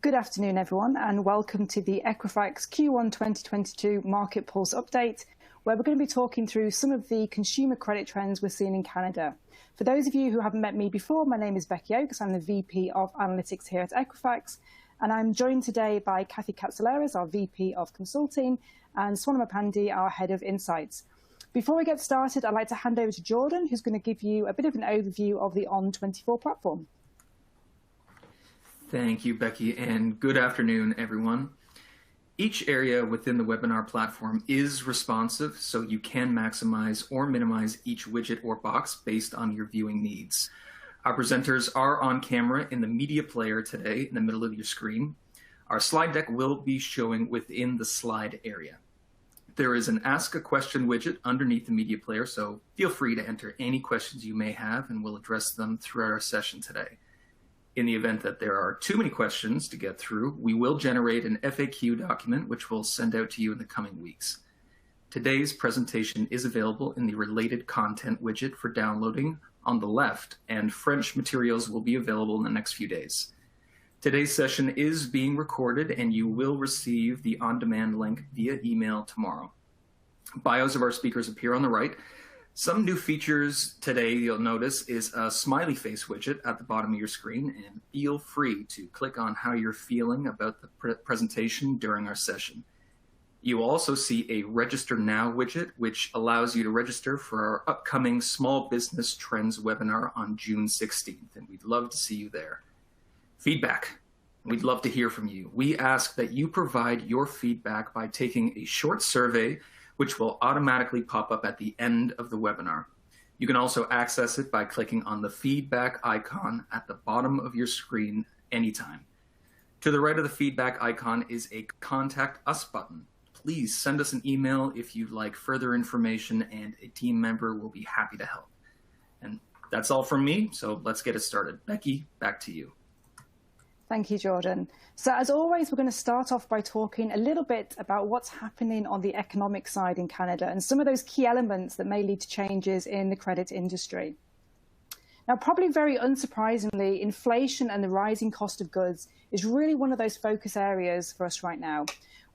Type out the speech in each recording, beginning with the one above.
Good afternoon, everyone, and welcome to the Equifax Q1 2022 Market Pulse Update, where we're going to be talking through some of the consumer credit trends we're seeing in Canada. For those of you who haven't met me before, my name is Becky Oakes. I'm the VP of Analytics here at Equifax, and I'm joined today by Kathy Katsouleris, our VP of Consulting, and Swanama Pandey, our Head of Insights. Before we get started, I'd like to hand over to Jordan, who's going to give you a bit of an overview of the On24 platform. Thank you, Becky, and good afternoon, everyone. Each area within the webinar platform is responsive, so you can maximize or minimize each widget or box based on your viewing needs. Our presenters are on camera in the media player today in the middle of your screen. Our slide deck will be showing within the slide area. There is an Ask a Question widget underneath the media player, so feel free to enter any questions you may have, and we'll address them throughout our session today. In the event that there are too many questions to get through, we will generate an FAQ document, which we'll send out to you in the coming weeks. Today's presentation is available in the related content widget for downloading on the left, and French materials will be available in the next few days. Today's session is being recorded, and you will receive the on-demand link via email tomorrow. Bios of our speakers appear on the right. Some new features today you'll notice is a smiley face widget at the bottom of your screen, and feel free to click on how you're feeling about the presentation during our session. You will also see a Register Now widget, which allows you to register for our upcoming Small Business Trends webinar on June 16th, and we'd love to see you there. Feedback. We'd love to hear from you. We ask that you provide your feedback by taking a short survey which will automatically pop up at the end of the webinar. You can also access it by clicking on the feedback icon at the bottom of your screen anytime. To the right of the feedback icon is a Contact Us button. Please send us an email if you'd like further information, and a team member will be happy to help. And that's all from me, so let's get it started. Becky, back to you. Thank you, Jordan. So as always, we're going to start off by talking a little bit about what's happening on the economic side in Canada and some of those key elements that may lead to changes in the credit industry. Now, probably very unsurprisingly, inflation and the rising cost of goods is really one of those focus areas for us right now.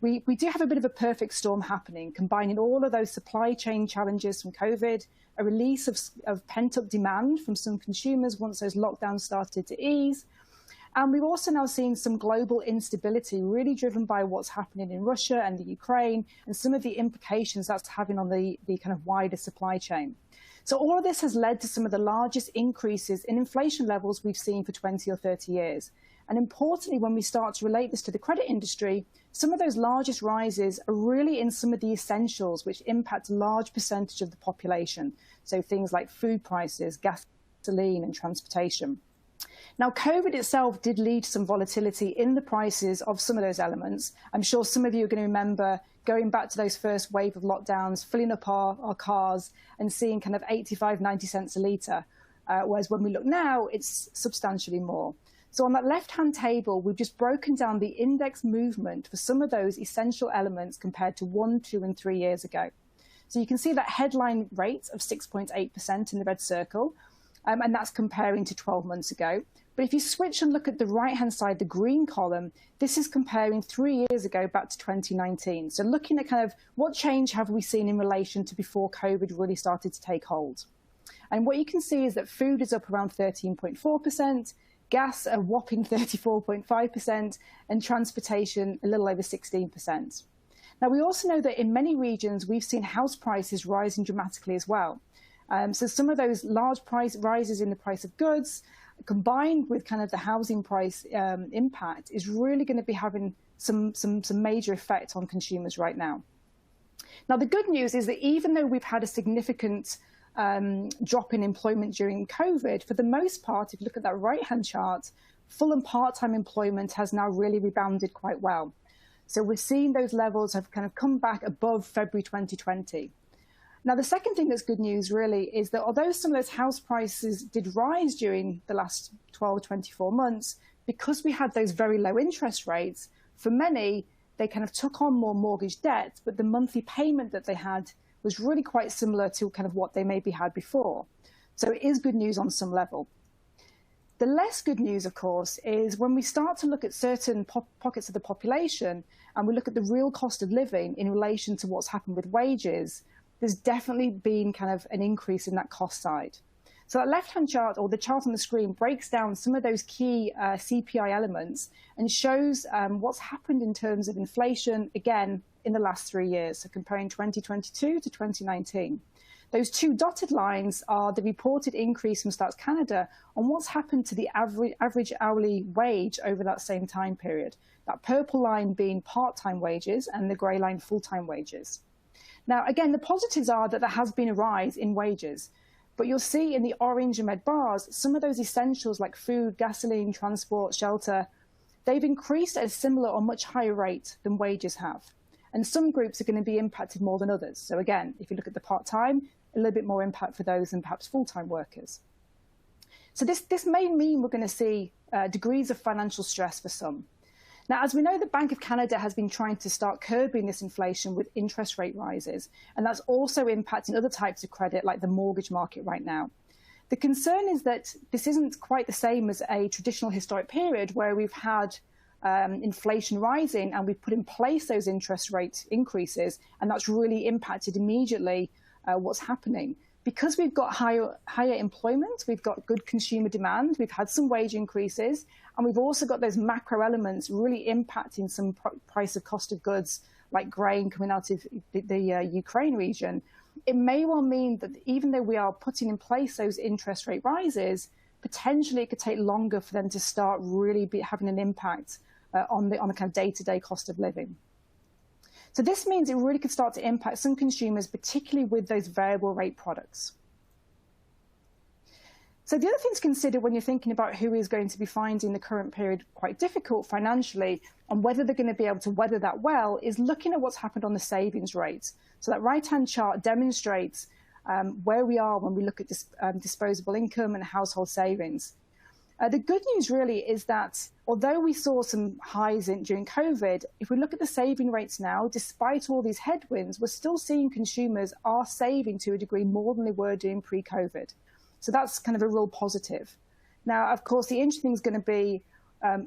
We do have a bit of a perfect storm happening, combining all of those supply chain challenges from COVID, a release of pent-up demand from some consumers once those lockdowns started to ease. And we've also now seen some global instability, really driven by what's happening in Russia and the Ukraine, and some of the implications that's having on the kind of wider supply chain. So all of this has led to some of the largest increases in inflation levels we've seen for 20 or 30 years. And importantly, when we start to relate this to the credit industry, some of those largest rises are really in some of the essentials, which impact a large percentage of the population. So things like food prices, gasoline, and transportation. Now, COVID itself did lead to some volatility in the prices of some of those elements. I'm sure some of you are going to remember going back to those first wave of lockdowns, filling up our cars and seeing kind of 85, 90 cents a litre, whereas when we look now, it's substantially more. So on that left-hand table, we've just broken down the index movement for some of those essential elements compared to 1, 2, and 3 years ago. So you can see that headline rate of 6.8% in the red circle, and that's comparing to 12 months ago. But if you switch and look at the right-hand side, the green column, this is comparing 3 years ago back to 2019. So looking at kind of what change have we seen in relation to before COVID really started to take hold. And what you can see is that food is up around 13.4%, gas a whopping 34.5%, and transportation a little over 16%. Now, we also know that in many regions, we've seen house prices rising dramatically as well. So some of those large price rises in the price of goods, combined with kind of the housing price impact, is really going to be having some major effect on consumers right now. Now, the good news is that even though we've had a significant drop in employment during COVID, for the most part, if you look at that right-hand chart, full and part-time employment has now really rebounded quite well. So we're seeing those levels have kind of come back above February 2020. Now, the second thing that's good news really is that although some of those house prices did rise during the last 12 or 24 months, because we had those very low interest rates, for many, they kind of took on more mortgage debt, but the monthly payment that they had was really quite similar to kind of what they maybe had before. So it is good news on some level. The less good news, of course, is when we start to look at certain pockets of the population and we look at the real cost of living in relation to what's happened with wages, there's definitely been kind of an increase in that cost side. So that left-hand chart, or the chart on the screen, breaks down some of those key CPI elements and shows what's happened in terms of inflation, again, in the last 3 years, so comparing 2022 to 2019. Those two dotted lines are the reported increase from Stats Canada on what's happened to the average hourly wage over that same time period. That purple line being part-time wages and the grey line full-time wages. Now, again, the positives are that there has been a rise in wages, but you'll see in the orange and red bars, some of those essentials like food, gasoline, transport, shelter, they've increased at a similar or much higher rate than wages have. And some groups are going to be impacted more than others. So again, if you look at the part-time, a little bit more impact for those than perhaps full-time workers. So this may mean we're going to see degrees of financial stress for some. Now, as we know, the Bank of Canada has been trying to start curbing this inflation with interest rate rises, and that's also impacting other types of credit like the mortgage market right now. The concern is that this isn't quite the same as a traditional historic period where we've had inflation rising and we've put in place those interest rate increases, and that's really impacted immediately what's happening. Because we've got higher employment, we've got good consumer demand, we've had some wage increases, and we've also got those macro elements really impacting some price of cost of goods like grain coming out of the Ukraine region. It may well mean that even though we are putting in place those interest rate rises, potentially it could take longer for them to start really having an impact on the kind of day-to-day cost of living. So this means it really could start to impact some consumers, particularly with those variable rate products. So the other thing to consider when you're thinking about who is going to be finding the current period quite difficult financially and whether they're going to be able to weather that well is looking at what's happened on the savings rate. So that right-hand chart demonstrates where we are when we look at disposable income and household savings. The good news really is that although we saw some highs during COVID, if we look at the saving rates now, despite all these headwinds, we're still seeing consumers are saving to a degree more than they were doing pre-COVID. So that's kind of a real positive. Now, of course, the interesting thing is going to be,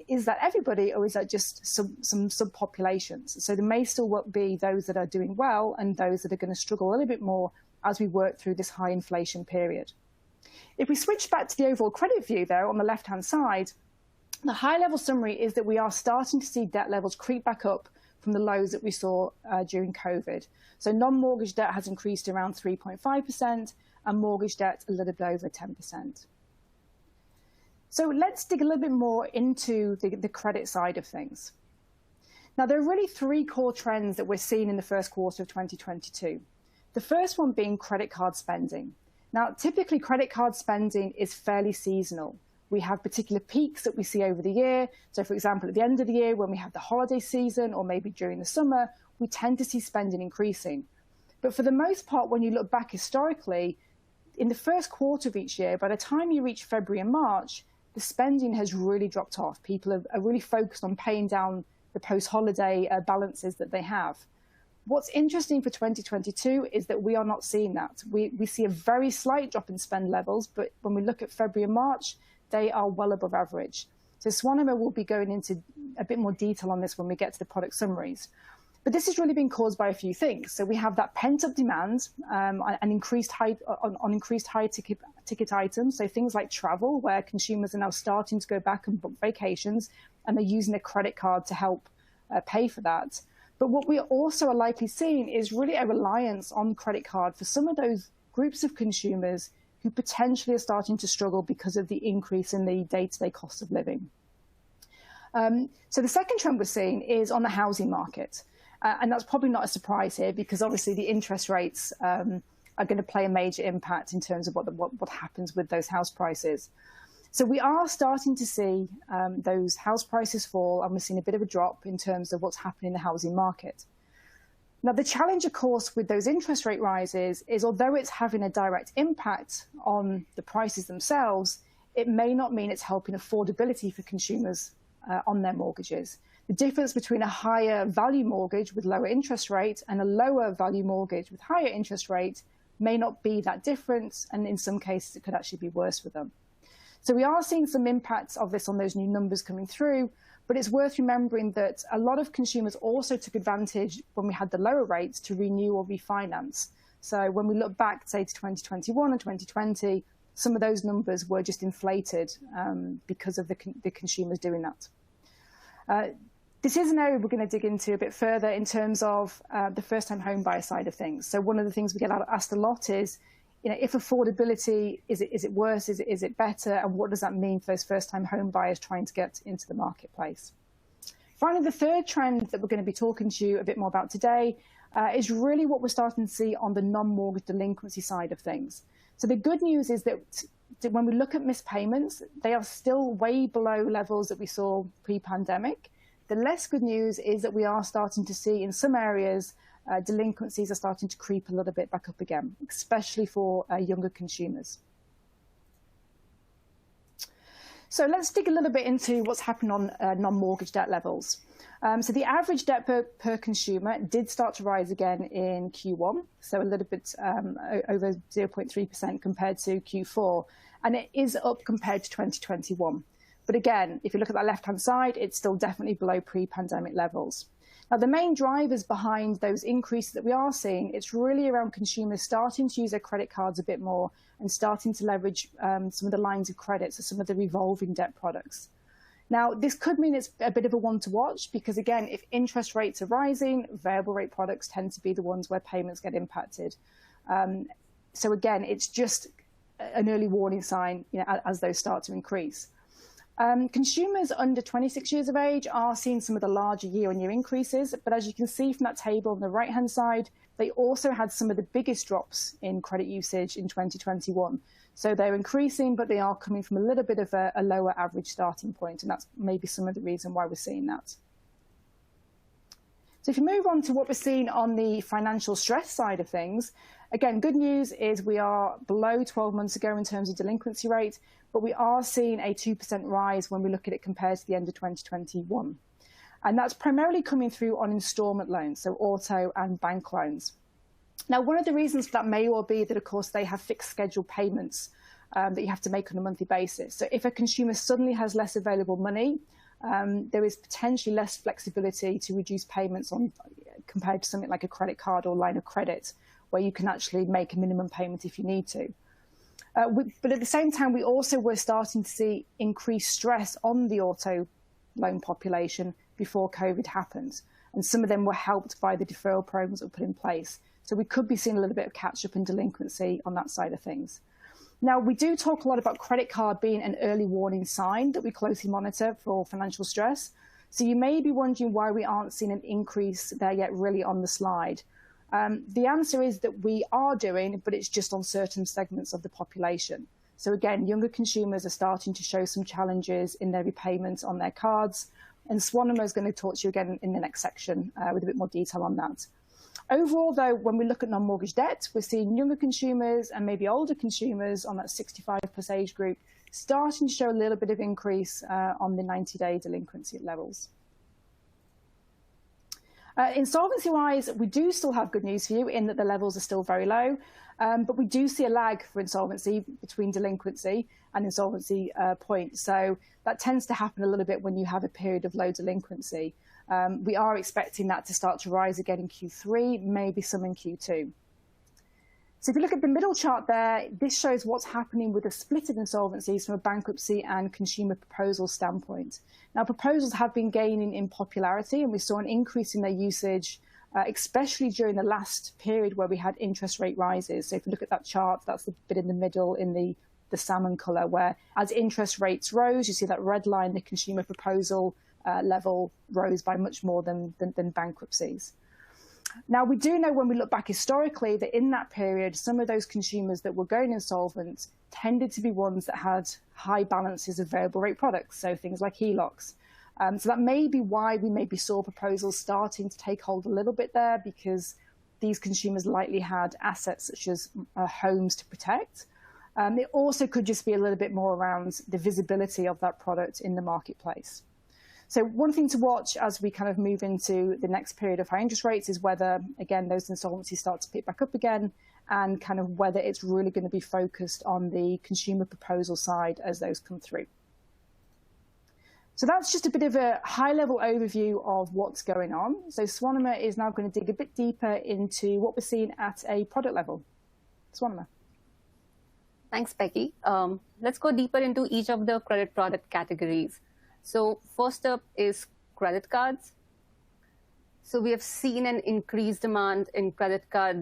is that everybody or is that just some subpopulations? So there may still be those that are doing well and those that are going to struggle a little bit more as we work through this high inflation period. If we switch back to the overall credit view, though, on the left-hand side, the high-level summary is that we are starting to see debt levels creep back up from the lows that we saw during COVID. So non-mortgage debt has increased to around 3.5% and mortgage debt a little bit over 10%. So let's dig a little bit more into the credit side of things. Now, there are really three core trends that we're seeing in the first quarter of 2022. The first one being credit card spending. Now, typically, credit card spending is fairly seasonal. We have particular peaks that we see over the year. So, for example, at the end of the year, when we have the holiday season or maybe during the summer, we tend to see spending increasing. But for the most part, when you look back historically, in the first quarter of each year, by the time you reach February and March, the spending has really dropped off. People are really focused on paying down the post-holiday balances that they have. What's interesting for 2022 is that we are not seeing that. We see a very slight drop in spend levels, but when we look at February and March, they are well above average. So Swanima will be going into a bit more detail on this when we get to the product summaries. But this has really been caused by a few things. So we have that pent-up demand on increased high ticket items. So things like travel, where consumers are now starting to go back and book vacations, and they're using a credit card to help pay for that. But what we also are likely seeing is really a reliance on credit card for some of those groups of consumers who potentially are starting to struggle because of the increase in the day-to-day cost of living. So the second trend we're seeing is on the housing market. And that's probably not a surprise here because obviously the interest rates are going to play a major impact in terms of what happens with those house prices. So we are starting to see those house prices fall, and we're seeing a bit of a drop in terms of what's happening in the housing market. Now, the challenge, of course, with those interest rate rises is although it's having a direct impact on the prices themselves, it may not mean it's helping affordability for consumers on their mortgages. The difference between a higher value mortgage with lower interest rate and a lower value mortgage with higher interest rate may not be that different, and in some cases it could actually be worse for them. So we are seeing some impacts of this on those new numbers coming through, but it's worth remembering that a lot of consumers also took advantage when we had the lower rates to renew or refinance. So when we look back, say, to 2021 and 2020, some of those numbers were just inflated because of the consumers doing that. This is an area we're going to dig into a bit further in terms of the first-time home buyer side of things. So one of the things we get asked a lot is, if affordability, is it worse, is it better, and what does that mean for those first-time home buyers trying to get into the marketplace? Finally, the third trend that we're going to be talking to you a bit more about today is really what we're starting to see on the non-mortgage delinquency side of things. So the good news is that when we look at missed payments, they are still way below levels that we saw pre-pandemic. The less good news is that we are starting to see in some areas delinquencies are starting to creep a little bit back up again, especially for younger consumers. So let's dig a little bit into what's happened on non-mortgage debt levels. So the average debt per consumer did start to rise again in Q1, so a little bit over 0.3% compared to Q4, and it is up compared to 2021. But again, if you look at that left-hand side, it's still definitely below pre-pandemic levels. Now, the main drivers behind those increases that we are seeing, it's really around consumers starting to use their credit cards a bit more and starting to leverage some of the lines of credit, so some of the revolving debt products. Now, this could mean it's a bit of a one to watch because, again, if interest rates are rising, variable rate products tend to be the ones where payments get impacted. So again, it's just an early warning sign, as those start to increase. Consumers under 26 years of age are seeing some of the larger year-on-year increases, but as you can see from that table on the right-hand side, they also had some of the biggest drops in credit usage in 2021. So they're increasing, but they are coming from a little bit of a lower average starting point, and that's maybe some of the reason why we're seeing that. So if you move on to what we're seeing on the financial stress side of things, again, good news is we are below 12 months ago in terms of delinquency rate, but we are seeing a 2% rise when we look at it compared to the end of 2021. And that's primarily coming through on installment loans, so auto and bank loans. Now, one of the reasons for that may well be that, of course, they have fixed scheduled payments that you have to make on a monthly basis. So if a consumer suddenly has less available money, there is potentially less flexibility to reduce payments on compared to something like a credit card or line of credit, where you can actually make a minimum payment if you need to. But at the same time, we also were starting to see increased stress on the auto loan population before COVID happened. And some of them were helped by the deferral programs that were put in place. So we could be seeing a little bit of catch up in delinquency on that side of things. Now, we do talk a lot about credit card being an early warning sign that we closely monitor for financial stress. So you may be wondering why we aren't seeing an increase there yet really on the slide. The answer is that we are doing, but it's just on certain segments of the population. So again, younger consumers are starting to show some challenges in their repayments on their cards. And Swanema is going to talk to you again in the next section with a bit more detail on that. Overall, though, when we look at non-mortgage debt, we're seeing younger consumers and maybe older consumers on that 65+ age group starting to show a little bit of increase on the 90-day delinquency levels. Insolvency-wise, we do still have good news for you in that the levels are still very low, but we do see a lag for insolvency between delinquency and insolvency point. So that tends to happen a little bit when you have a period of low delinquency. We are expecting that to start to rise again in Q3, maybe some in Q2. So if you look at the middle chart there, this shows what's happening with the split of insolvencies from a bankruptcy and consumer proposal standpoint. Now, proposals have been gaining in popularity, and we saw an increase in their usage, especially during the last period where we had interest rate rises. So if you look at that chart, that's the bit in the middle in the salmon color, where as interest rates rose, you see that red line, the consumer proposal level rose by much more than bankruptcies. Now, we do know when we look back historically that in that period, some of those consumers that were going insolvent tended to be ones that had high balances of variable rate products, so things like Helocs. So that may be why we maybe saw proposals starting to take hold a little bit there, because these consumers likely had assets such as homes to protect. It also could just be a little bit more around the visibility of that product in the marketplace. So one thing to watch as we kind of move into the next period of high interest rates is whether, again, those insolvencies start to pick back up again and kind of whether it's really going to be focused on the consumer proposal side as those come through. So that's just a bit of a high-level overview of what's going on. So Swanima is now going to dig a bit deeper into what we're seeing at a product level. Swanima. Thanks, Becky. Let's go deeper into each of the credit product categories. So first up is credit cards. So we have seen an increased demand in credit cards,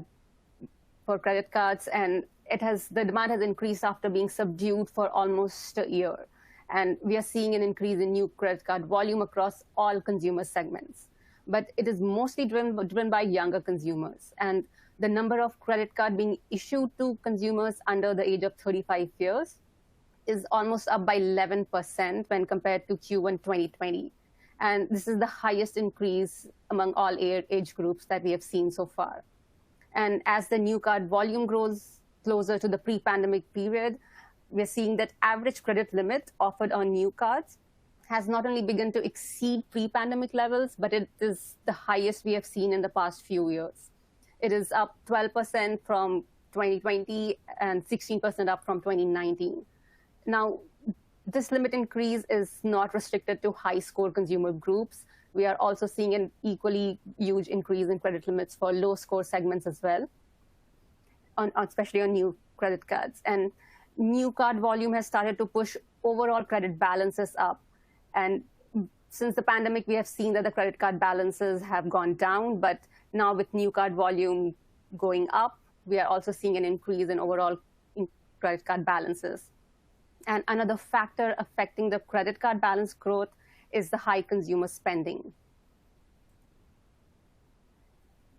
and the demand has increased after being subdued for almost a year. And we are seeing an increase in new credit card volume across all consumer segments. But it is mostly driven by younger consumers. And the number of credit cards being issued to consumers under the age of 35 years is almost up by 11% when compared to Q1 2020. And this is the highest increase among all age groups that we have seen so far. And as the new card volume grows closer to the pre-pandemic period, we're seeing that average credit limit offered on new cards has not only begun to exceed pre-pandemic levels, but it is the highest we have seen in the past few years. It is up 12% from 2020 and 16% up from 2019. Now, this limit increase is not restricted to high-score consumer groups. We are also seeing an equally huge increase in credit limits for low-score segments as well, especially on new credit cards. And new card volume has started to push overall credit balances up. And since the pandemic, we have seen that the credit card balances have gone down, but now with new card volume going up, we are also seeing an increase in overall credit card balances. And another factor affecting the credit card balance growth is the high consumer spending.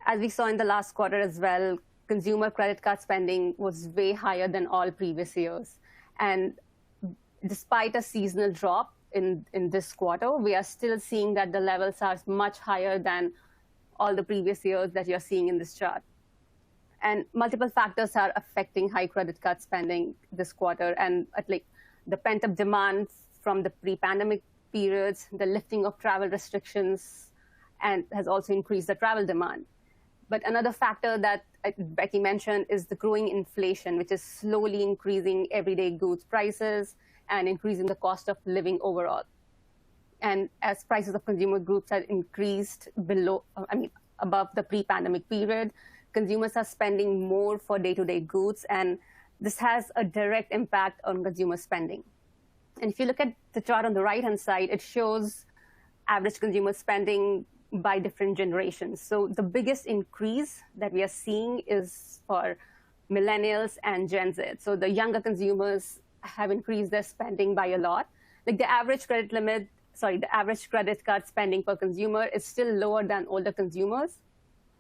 As we saw in the last quarter as well, consumer credit card spending was way higher than all previous years. And despite a seasonal drop in this quarter, we are still seeing that the levels are much higher than all the previous years that you're seeing in this chart. And multiple factors are affecting high credit card spending this quarter, and like the pent-up demand from the pre-pandemic periods, the lifting of travel restrictions, and has also increased the travel demand. But another factor that Becky mentioned is the growing inflation, which is slowly increasing everyday goods prices and increasing the cost of living overall. And as prices of consumer groups have increased above the pre-pandemic period, consumers are spending more for day-to-day goods, and this has a direct impact on consumer spending. And if you look at the chart on the right-hand side, it shows average consumer spending by different generations. So the biggest increase that we are seeing is for millennials and Gen Z. So the younger consumers have increased their spending by a lot. Like the average credit card spending per consumer is still lower than older consumers.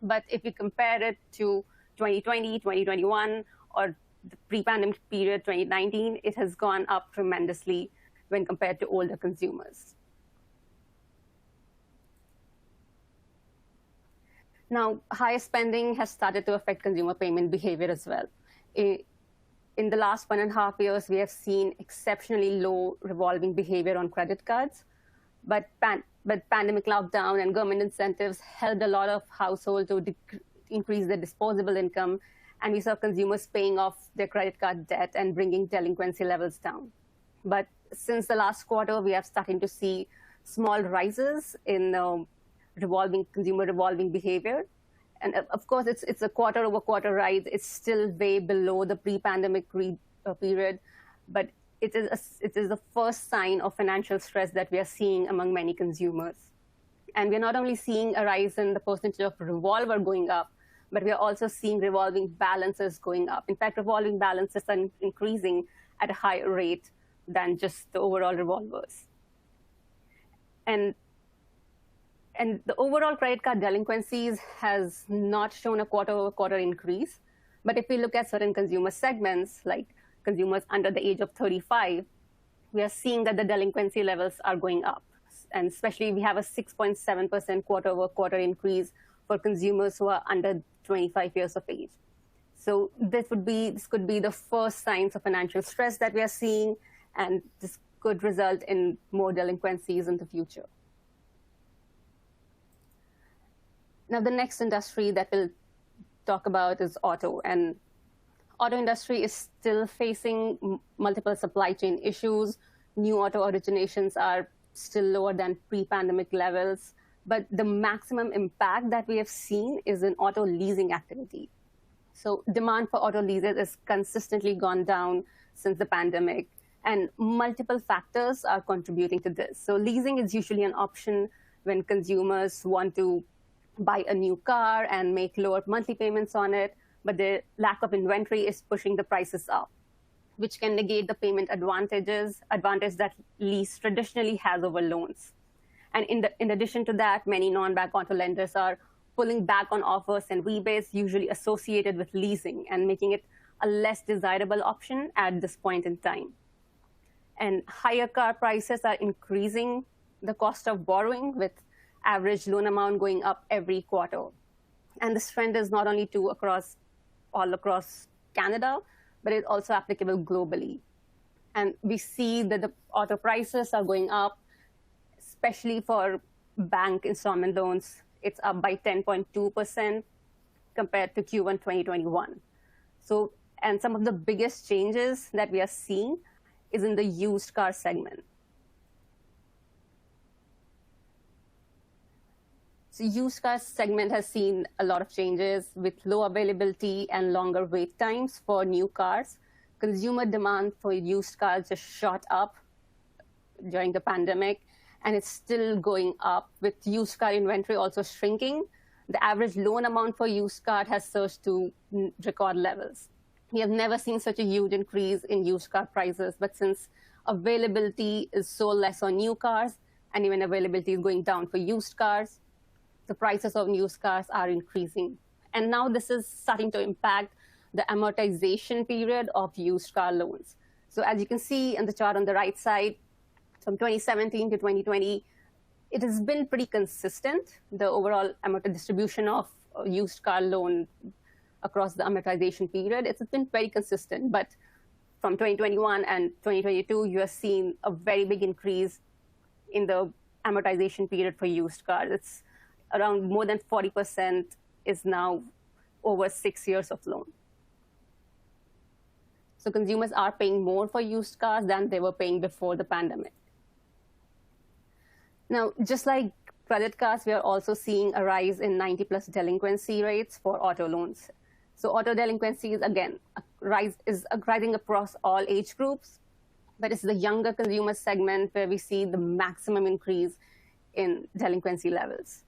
But if you compare it to 2020, 2021, or the pre-pandemic period, 2019, it has gone up tremendously when compared to older consumers. Now, higher spending has started to affect consumer payment behavior as well. In the last 1.5 years, we have seen exceptionally low revolving behavior on credit cards, but pandemic lockdown and government incentives helped a lot of households to increase their disposable income, and we saw consumers paying off their credit card debt and bringing delinquency levels down. But since the last quarter, we are starting to see small rises in consumer revolving behavior. And of course, it's a quarter-over-quarter rise. It's still way below the pre-pandemic period, but it is the first sign of financial stress that we are seeing among many consumers. And we're not only seeing a rise in the percentage of revolver going up, but we are also seeing revolving balances going up. In fact, revolving balances are increasing at a higher rate than just the overall revolvers. And the overall credit card delinquencies has not shown a quarter-over-quarter increase. But if we look at certain consumer segments, like consumers under the age of 35, we are seeing that the delinquency levels are going up. And especially we have a 6.7% quarter-over-quarter increase for consumers who are under 25 years of age. So this could be the first signs of financial stress that we are seeing, and this could result in more delinquencies in the future. Now, the next industry that we'll talk about is auto. And auto industry is still facing multiple supply chain issues. New auto originations are still lower than pre-pandemic levels, but the maximum impact that we have seen is in auto leasing activity. So demand for auto leases has consistently gone down since the pandemic, and multiple factors are contributing to this. So leasing is usually an option when consumers want to buy a new car and make lower monthly payments on it, but the lack of inventory is pushing the prices up, which can negate the payment advantage that lease traditionally has over loans. And in addition to that, many non-bank auto lenders are pulling back on offers and rebates usually associated with leasing and making it a less desirable option at this point in time. And higher car prices are increasing the cost of borrowing, with average loan amount going up every quarter. And this trend is not only true all across Canada, but it's also applicable globally. And we see that the auto prices are going up, especially for bank installment loans. It's up by 10.2% compared to Q1 2021. So, and some of the biggest changes that we are seeing is in the used car segment. So used car segment has seen a lot of changes with low availability and longer wait times for new cars. Consumer demand for used cars just shot up during the pandemic, and it's still going up with used car inventory also shrinking. The average loan amount for used car has surged to record levels. We have never seen such a huge increase in used car prices, but since availability is so less on new cars, and even availability is going down for used cars, the prices of used cars are increasing. And now this is starting to impact the amortization period of used car loans. So as you can see in the chart on the right side, from 2017 to 2020, it has been pretty consistent, the overall distribution of used car loan across the amortization period. It's been very consistent, but from 2021 and 2022, you are seeing a very big increase in the amortization period for used cars. It's around more than 40% is now over 6 years of loan. So consumers are paying more for used cars than they were paying before the pandemic. Now, just like credit cards, we are also seeing a rise in 90-plus delinquency rates for auto loans. So auto delinquencies, again, is rising across all age groups, but it's the younger consumer segment where we see the maximum increase in delinquency levels.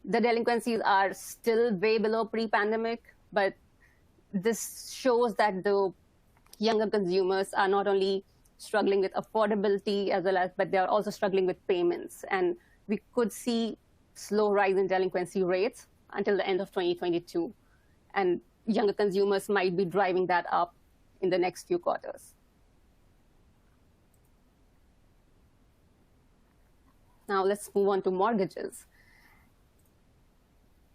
The delinquencies are still way below pre-pandemic, but this shows that the younger consumers are not only struggling with affordability but they are also struggling with payments. And we could see slow rise in delinquency rates until the end of 2022. And younger consumers might be driving that up in the next few quarters. Now let's move on to mortgages.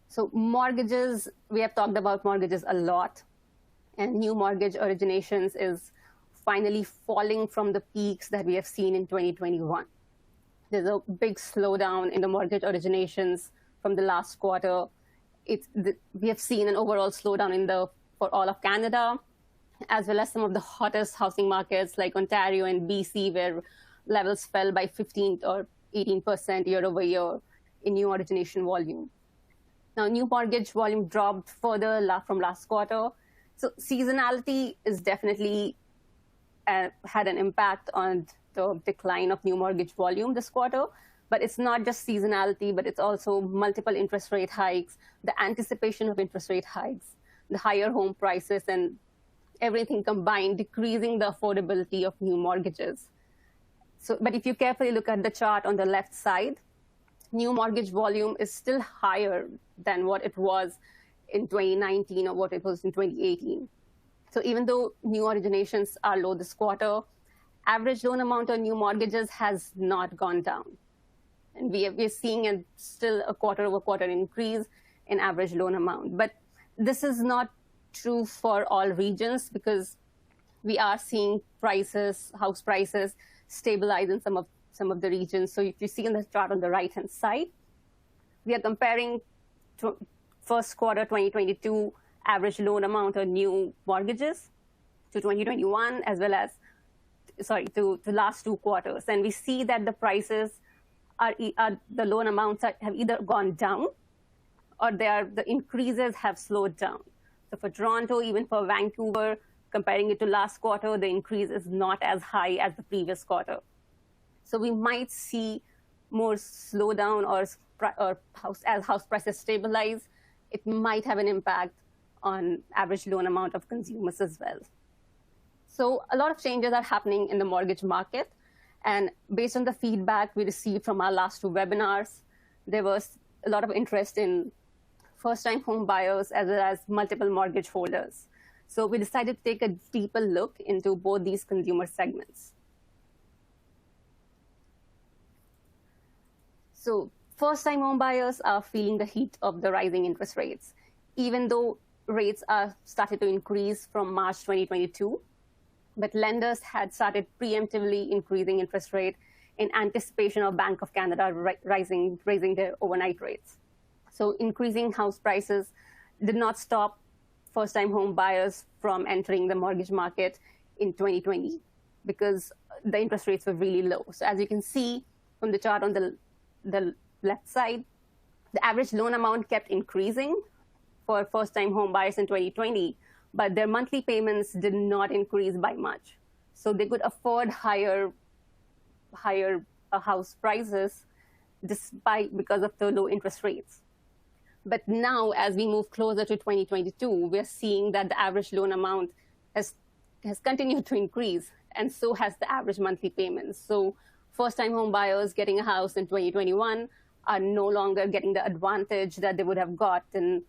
So mortgages, we have talked about mortgages a lot, and new mortgage originations is finally falling from the peaks that we have seen in 2021. There's a big slowdown in the mortgage originations from the last quarter. We have seen an overall slowdown for all of Canada, as well as some of the hottest housing markets like Ontario and BC, where levels fell by 15 or 18% year over year in new origination volume. Now, new mortgage volume dropped further from last quarter. So seasonality is definitely had an impact on the decline of new mortgage volume this quarter. But it's not just seasonality, but it's also multiple interest rate hikes, the anticipation of interest rate hikes, the higher home prices, and everything combined, decreasing the affordability of new mortgages. So, but if you carefully look at the chart on the left side, new mortgage volume is still higher than what it was in 2019 or what it was in 2018. So even though new originations are low this quarter, average loan amount on new mortgages has not gone down. And we're seeing still a quarter-over-quarter increase in average loan amount. But this is not true for all regions, because we are seeing house prices stabilize in some of the regions. So if you see in the chart on the right-hand side, we are comparing first quarter 2022 average loan amount on new mortgages to 2021 as well as, to the last 2 quarters. And we see that the prices the loan amounts have either gone down or the increases have slowed down. So for Toronto, even for Vancouver, comparing it to last quarter, the increase is not as high as the previous quarter. So we might see more slowdown or as house prices stabilize, it might have an impact on average loan amount of consumers as well. So a lot of changes are happening in the mortgage market. And based on the feedback we received from our last 2 webinars, there was a lot of interest in first-time home buyers as well as multiple mortgage holders. So we decided to take a deeper look into both these consumer segments. So first-time home buyers are feeling the heat of the rising interest rates, even though rates are started to increase from March 2022. But lenders had started preemptively increasing interest rate in anticipation of Bank of Canada raising their overnight rates. So increasing house prices did not stop first-time home buyers from entering the mortgage market in 2020 because the interest rates were really low. So as you can see from the chart on the left side, the average loan amount kept increasing for first-time home buyers in 2020, but their monthly payments did not increase by much. So they could afford higher house prices because of the low interest rates. But now, as we move closer to 2022, we're seeing that the average loan amount has continued to increase, and so has the average monthly payments. So first-time home buyers getting a house in 2021 are no longer getting the advantage that they would have gotten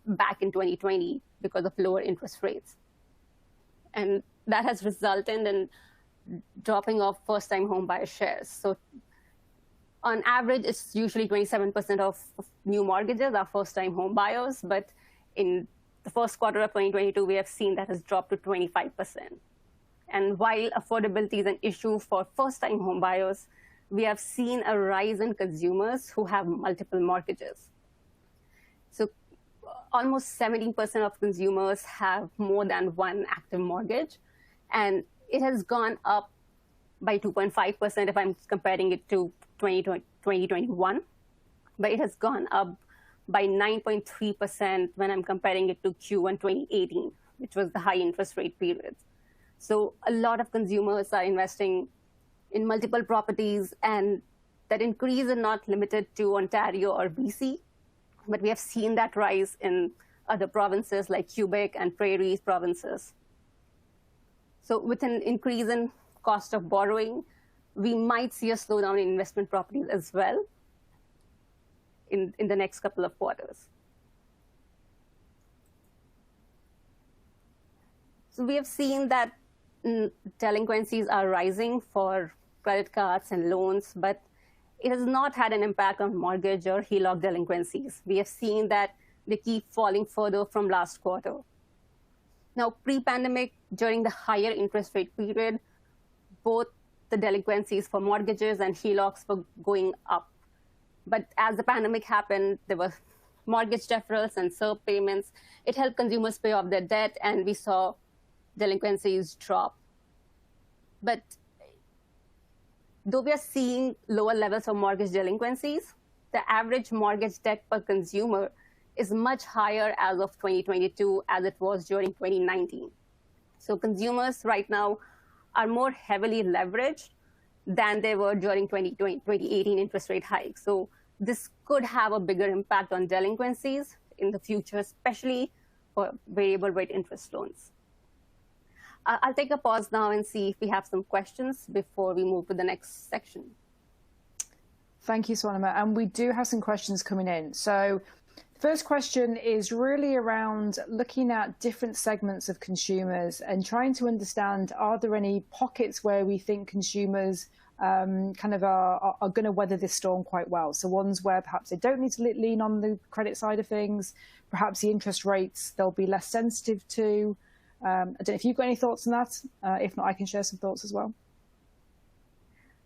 back in 2020 because of lower interest rates. And that has resulted in dropping off first-time home buyer shares. So on average, it's usually 27% of new mortgages are first-time home buyers, but in the first quarter of 2022, we have seen that has dropped to 25%. And while affordability is an issue for first-time home buyers, we have seen a rise in consumers who have multiple mortgages. So almost 70% of consumers have more than one active mortgage, and it has gone up by 2.5% if I'm comparing it to 2021, but it has gone up by 9.3% when I'm comparing it to Q1 2018, which was the high interest rate period. So a lot of consumers are investing in multiple properties, and that increase is not limited to Ontario or BC, but we have seen that rise in other provinces like Quebec and Prairies provinces. So with an increase in cost of borrowing, we might see a slowdown in investment properties as well in the next couple of quarters. So we have seen that delinquencies are rising for credit cards and loans, but it has not had an impact on mortgage or Heloc delinquencies. We have seen that they keep falling further from last quarter. Now, pre-pandemic, during the higher interest rate period, both the delinquencies for mortgages and Helocs were going up. But as the pandemic happened, there were mortgage deferrals and SERP payments. It helped consumers pay off their debt, and we saw delinquencies drop. But though we are seeing lower levels of mortgage delinquencies, the average mortgage debt per consumer is much higher as of 2022 as it was during 2019. So consumers right now are more heavily leveraged than they were during 2018 interest rate hikes. So this could have a bigger impact on delinquencies in the future, especially for variable rate interest loans. I'll take a pause now and see if we have some questions before we move to the next section. Thank you, Swarnima. And we do have some questions coming in. So the first question is really around looking at different segments of consumers and trying to understand, are there any pockets where we think consumers kind of are going to weather this storm quite well? So ones where perhaps they don't need to lean on the credit side of things, perhaps the interest rates they'll be less sensitive to. I don't know if you've got any thoughts on that. If not, I can share some thoughts as well.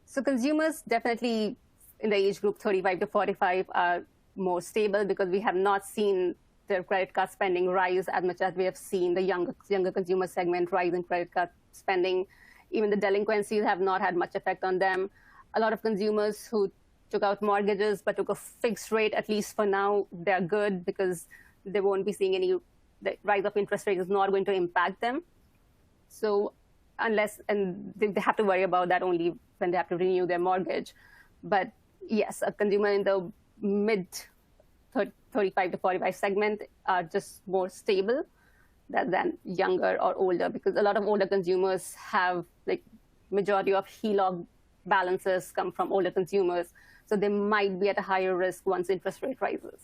So consumers definitely in the age group 35 to 45 are more stable because we have not seen their credit card spending rise as much as we have seen the younger consumer segment rise in credit card spending. Even the delinquencies have not had much effect on them. A lot of consumers who took out mortgages but took a fixed rate, at least for now, they're good because they won't be seeing the rise of interest rates is not going to impact them. So and they have to worry about that only when they have to renew their mortgage. But yes, a consumer in the mid 35 to 45 segment are just more stable than younger or older, because a lot of older consumers have, like, majority of Heloc balances come from older consumers. So they might be at a higher risk once interest rate rises.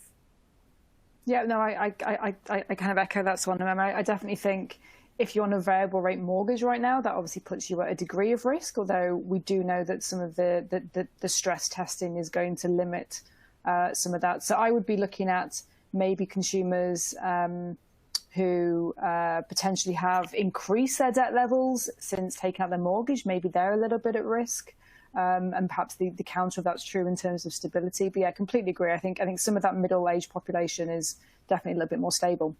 Yeah, no, I kind of echo that, Swarnam. I definitely think if you're on a variable rate mortgage right now, that obviously puts you at a degree of risk, although we do know that some of the stress testing is going to limit some of that. So I would be looking at maybe consumers who potentially have increased their debt levels since taking out their mortgage. Maybe they're a little bit at risk. And perhaps the counter of that's true in terms of stability. But yeah, I completely agree. I think some of that middle-aged population is definitely a little bit more stable.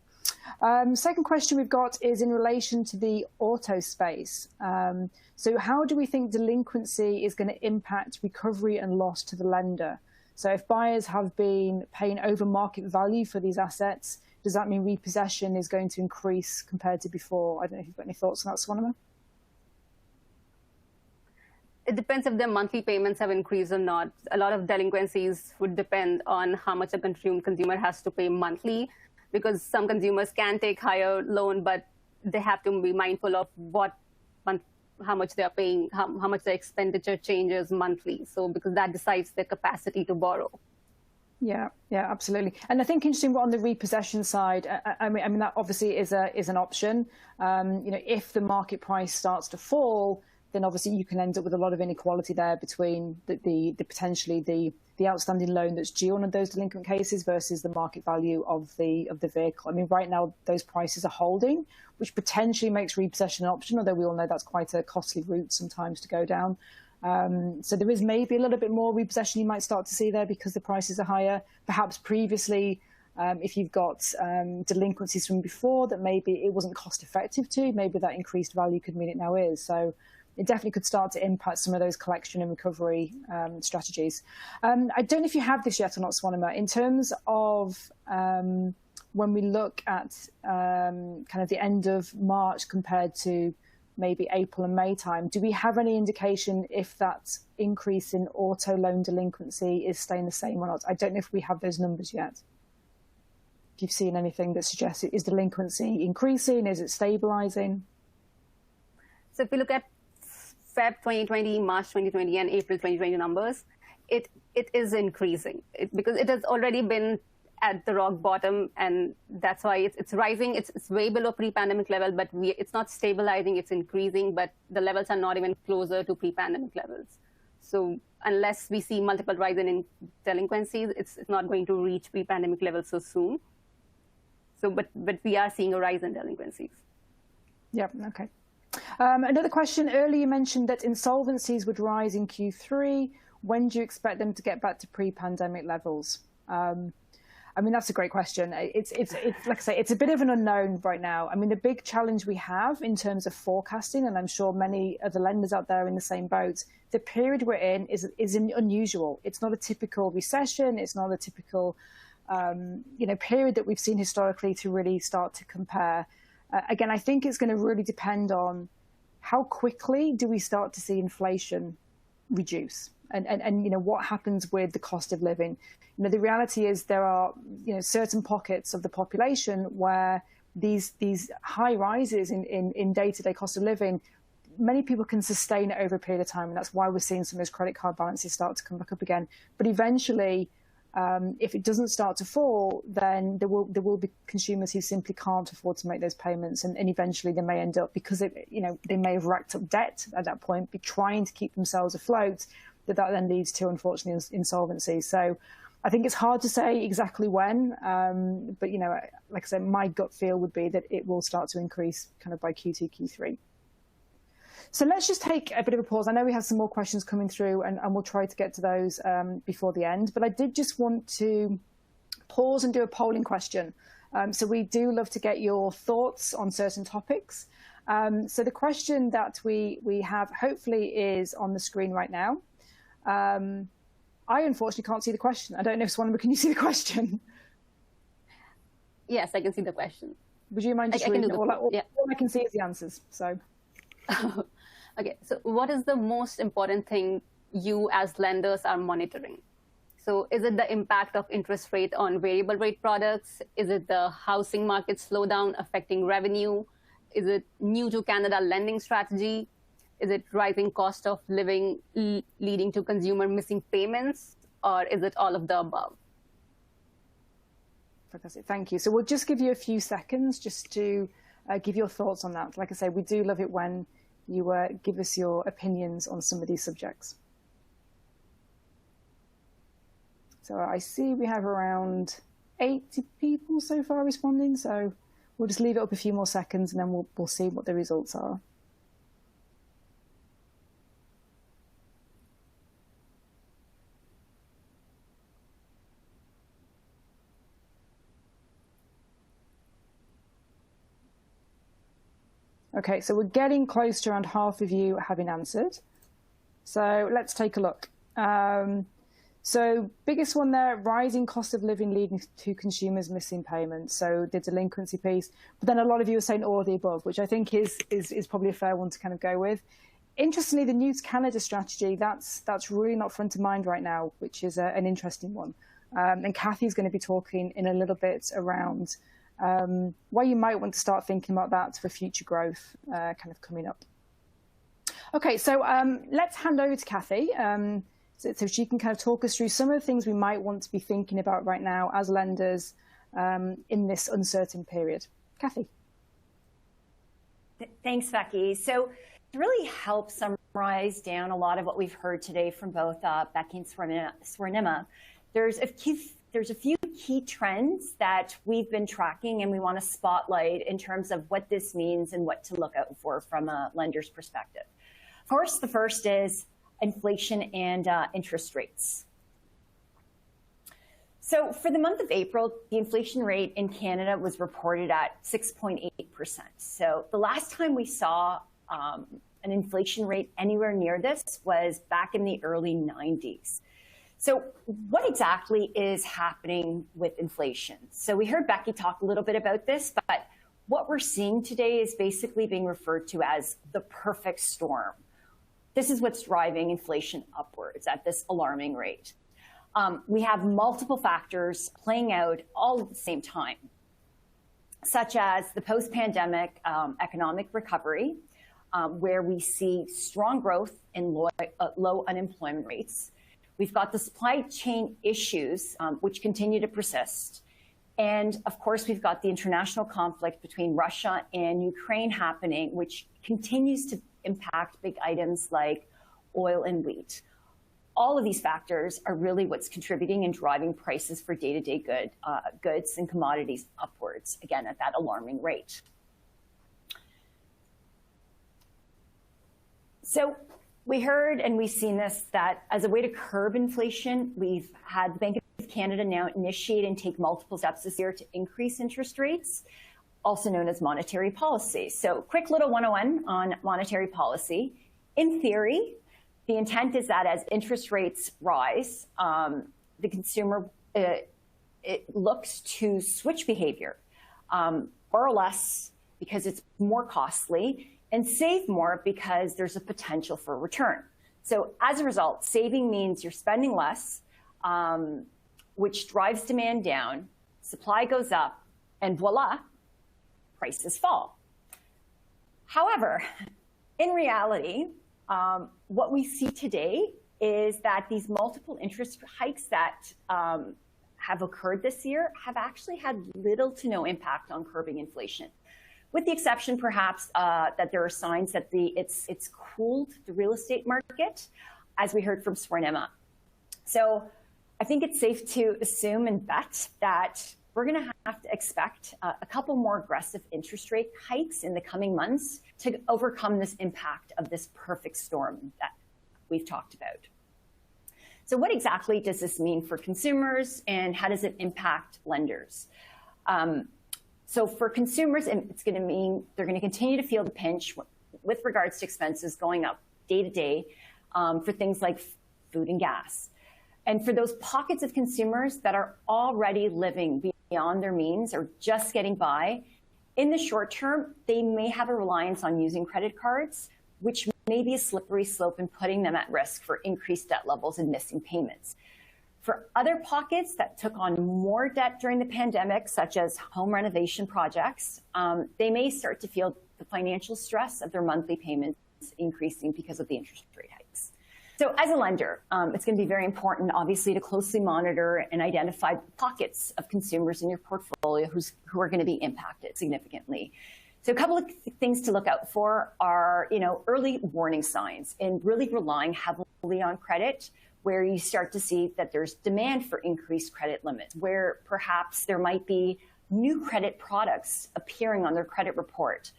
Second question we've got is in relation to the auto space. So how do we think delinquency is going to impact recovery and loss to the lender? So if buyers have been paying over market value for these assets, does that mean repossession is going to increase compared to before? I don't know if you've got any thoughts on that, Swarnam. It depends if their monthly payments have increased or not. A lot of delinquencies would depend on how much a consumer has to pay monthly, because some consumers can take higher loan, but they have to be mindful of how much they are paying, how much their expenditure changes monthly. So because that decides their capacity to borrow. Yeah, absolutely. And I think interesting on the repossession side, I mean that obviously is an option. If the market price starts to fall, then obviously you can end up with a lot of inequality there between the potentially the outstanding loan that's due on those delinquent cases versus the market value of the vehicle. I mean, right now those prices are holding, which potentially makes repossession an option, although we all know that's quite a costly route sometimes to go down. So there is maybe a little bit more repossession you might start to see there because the prices are higher. Perhaps previously, if you've got delinquencies from before that maybe it wasn't cost effective to, maybe that increased value could mean it now is. So it definitely could start to impact some of those collection and recovery strategies. I don't know if you have this yet or not, Swarnam, in terms of when we look at kind of the end of March compared to maybe April and May time, do we have any indication if that increase in auto loan delinquency is staying the same or not? I don't know if we have those numbers yet. If you've seen anything that suggests is delinquency increasing, is it stabilizing? So if we look at Feb 2020, March 2020, and April 2020 numbers, it is increasing because it has already been at the rock bottom, and that's why it's rising. It's way below pre-pandemic level, but it's not stabilizing, it's increasing, but the levels are not even closer to pre-pandemic levels. So unless we see multiple rise in delinquencies, it's not going to reach pre-pandemic levels so soon. So, but we are seeing a rise in delinquencies. Yep, okay. Another question, earlier you mentioned that insolvencies would rise in Q3. When do you expect them to get back to pre-pandemic levels? I mean, that's a great question. It's like I say, it's a bit of an unknown right now. I mean, the big challenge we have in terms of forecasting, and I'm sure many of the lenders out there are in the same boat, the period we're in is unusual. It's not a typical recession. It's not a typical, period that we've seen historically to really start to compare. Again, I think it's going to really depend on how quickly do we start to see inflation reduce, and what happens with the cost of living. The reality is there are certain pockets of the population where these high rises in day-to-day cost of living, many people can sustain it over a period of time, and that's why we're seeing some of those credit card balances start to come back up again. But eventually, if it doesn't start to fall, then there will be consumers who simply can't afford to make those payments, and eventually they may end up, because they may have racked up debt at that point, be trying to keep themselves afloat. That then leads to, unfortunately, insolvency. So I think it's hard to say exactly when, but like I said, my gut feel would be that it will start to increase kind of by Q2, Q3. So let's just take a bit of a pause. I know we have some more questions coming through, and we'll try to get to those before the end. But I did just want to pause and do a polling question. So we do love to get your thoughts on certain topics. So the question that we have hopefully is on the screen right now. I unfortunately can't see the question. I don't know if Swanima, can you see the question? Yes, I can see the question. Would you mind just reading it? All I can see is the answers. So, okay. So, what is the most important thing you as lenders are monitoring? So, is it the impact of interest rate on variable rate products? Is it the housing market slowdown affecting revenue? Is it new to Canada lending strategy? Is it rising cost of living leading to consumer missing payments? Or is it all of the above? Fantastic, thank you. So we'll just give you a few seconds just to give your thoughts on that. Like I say, we do love it when you give us your opinions on some of these subjects. So I see we have around 80 people so far responding. So we'll just leave it up a few more seconds and then we'll see what the results are. Okay, so we're getting close to around half of you having answered. So let's take a look. So biggest one there, rising cost of living leading to consumers missing payments. So the delinquency piece, but then a lot of you are saying all of the above, which I think is probably a fair one to kind of go with. Interestingly, the new to Canada strategy, that's really not front of mind right now, which is an interesting one. And Kathy's going to be talking in a little bit around why you might want to start thinking about that for future growth kind of coming up. Okay, so let's hand over to Kathy so she can kind of talk us through some of the things we might want to be thinking about right now as lenders in this uncertain period. Kathy. Thanks, Becky. So to really help summarize down a lot of what we've heard today from both Becky and Swarnima, there's a few key trends that we've been tracking and we want to spotlight in terms of what this means and what to look out for from a lender's perspective. Of course, the first is inflation and interest rates. So for the month of April, the inflation rate in Canada was reported at 6.8%. So the last time we saw an inflation rate anywhere near this was back in the early 90s. So what exactly is happening with inflation? So we heard Becky talk a little bit about this, but what we're seeing today is basically being referred to as the perfect storm. This is what's driving inflation upwards at this alarming rate. We have multiple factors playing out all at the same time, such as the post-pandemic economic recovery, where we see strong growth in low unemployment rates. We've got the supply chain issues, which continue to persist. And of course, we've got the international conflict between Russia and Ukraine happening, which continues to impact big items like oil and wheat. All of these factors are really what's contributing and driving prices for day-to-day goods and commodities upwards, again, at that alarming rate. So we heard and we've seen this, that as a way to curb inflation, we've had the Bank of Canada now initiate and take multiple steps this year to increase interest rates, also known as monetary policy. So quick little 101 on monetary policy. In theory, the intent is that as interest rates rise, the consumer it looks to switch behavior, borrow less because it's more costly, and save more because there's a potential for a return. So as a result, saving means you're spending less, which drives demand down, supply goes up, and voila, prices fall. However, in reality, what we see today is that these multiple interest hikes that have occurred this year have actually had little to no impact on curbing inflation, with the exception perhaps that there are signs that it's cooled the real estate market, as we heard from Swarnima. So I think it's safe to assume and bet that we're going to have to expect a couple more aggressive interest rate hikes in the coming months to overcome this impact of this perfect storm that we've talked about. So what exactly does this mean for consumers and how does it impact lenders? So for consumers, it's going to mean they're going to continue to feel the pinch with regards to expenses going up day to day for things like food and gas. And for those pockets of consumers that are already living beyond their means or just getting by, in the short term, they may have a reliance on using credit cards, which may be a slippery slope in putting them at risk for increased debt levels and missing payments. For other pockets that took on more debt during the pandemic, such as home renovation projects, they may start to feel the financial stress of their monthly payments increasing because of the interest rate hikes. So as a lender, it's going to be very important, obviously, to closely monitor and identify pockets of consumers in your portfolio who are going to be impacted significantly. So a couple of things to look out for are, early warning signs and really relying heavily on credit, where you start to see that there's demand for increased credit limits, where perhaps there might be new credit products appearing on their credit report,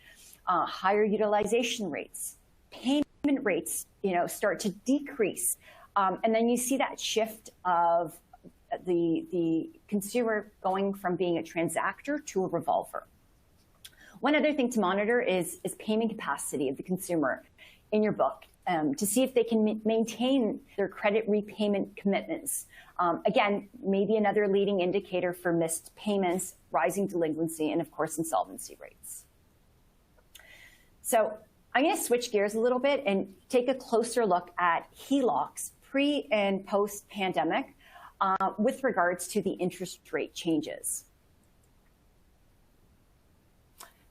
higher utilization rates, payment rates, start to decrease. And then you see that shift of the consumer going from being a transactor to a revolver. One other thing to monitor is payment capacity of the consumer in your book to see if they can maintain their credit repayment commitments. Again, maybe another leading indicator for missed payments, rising delinquency, and of course, insolvency rates. So I'm going to switch gears a little bit and take a closer look at Helocs pre and post pandemic with regards to the interest rate changes.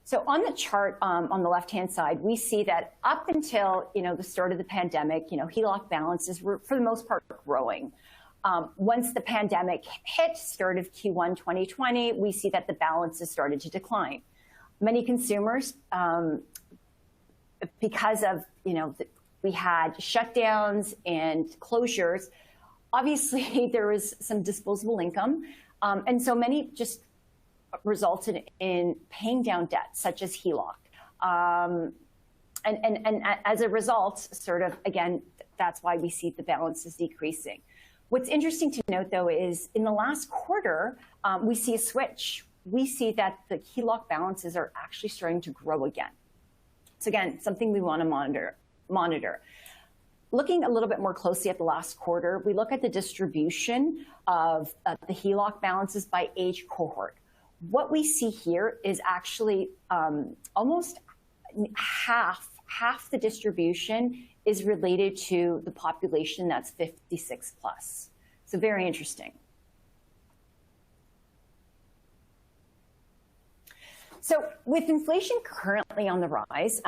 So on the chart on the left-hand side, we see that up until the start of the pandemic, Heloc balances were for the most part growing. Once the pandemic hit, start of Q1 2020, we see that the balances started to decline. Many consumers, because of we had shutdowns and closures, obviously there was some disposable income, and so many just resulted in paying down debt, such as Heloc. And as a result, sort of, again, that's why we see the balances decreasing. What's interesting to note, though, is in the last quarter, we see a switch. We see that the Heloc balances are actually starting to grow again. So again, something we want to monitor. Looking a little bit more closely at the last quarter, we look at the distribution of the Heloc balances by age cohort. What we see here is actually almost half the distribution is related to the population that's 56 plus. So very interesting. So with inflation currently on the rise,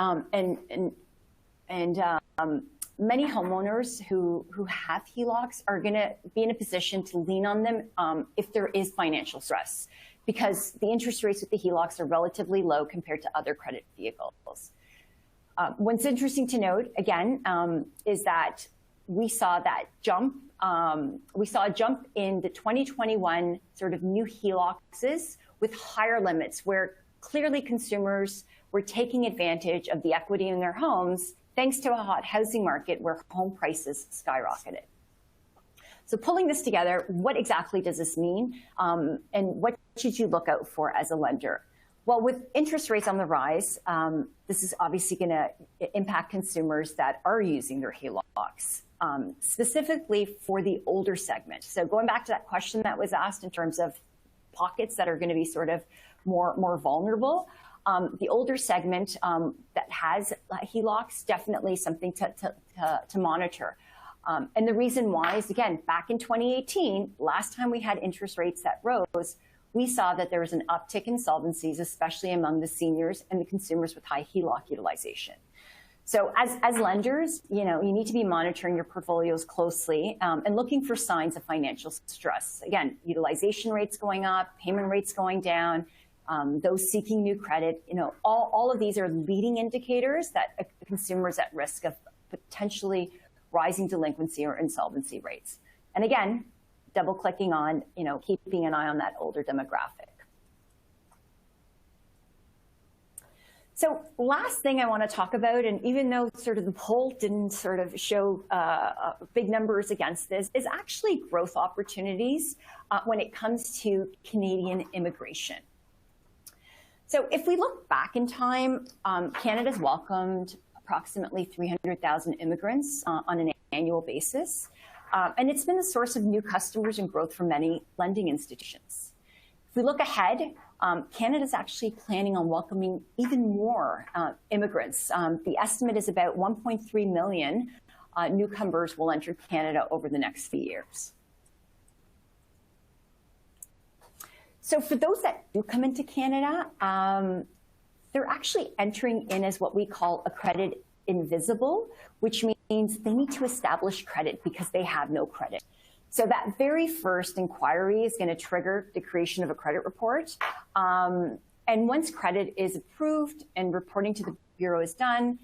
many homeowners who have Helocs are going to be in a position to lean on them if there is financial stress, because the interest rates with the Helocs are relatively low compared to other credit vehicles. What's interesting to note, again, is that we saw that jump. We saw a jump in the 2021 sort of new Helocs with higher limits, where clearly consumers were taking advantage of the equity in their homes thanks to a hot housing market where home prices skyrocketed. So pulling this together, what exactly does this mean? And what should you look out for as a lender? Well, with interest rates on the rise, this is obviously going to impact consumers that are using their Helocs, specifically for the older segment. So going back to that question that was asked in terms of pockets that are going to be sort of more vulnerable, the older segment that has Helocs, definitely something to monitor. And the reason why is, again, back in 2018, last time we had interest rates that rose, we saw that there was an uptick in insolvencies, especially among the seniors and the consumers with high Heloc utilization. So as lenders, you need to be monitoring your portfolios closely and looking for signs of financial stress. Again, utilization rates going up, payment rates going down, those seeking new credit, all of these are leading indicators that a consumer is at risk of potentially rising delinquency or insolvency rates. And again, double clicking on, keeping an eye on that older demographic. So last thing I want to talk about, and even though sort of the poll didn't sort of show big numbers against this, is actually growth opportunities when it comes to Canadian immigration. So if we look back in time, Canada's welcomed approximately 300,000 immigrants on an annual basis. And it's been a source of new customers and growth for many lending institutions. If we look ahead, Canada's actually planning on welcoming even more immigrants. The estimate is about 1.3 million newcomers will enter Canada over the next few years. So for those that do come into Canada, they're actually entering in as what we call a credit invisible, which means they need to establish credit because they have no credit. So that very first inquiry is going to trigger the creation of a credit report. And once credit is approved and reporting to the Bureau is done,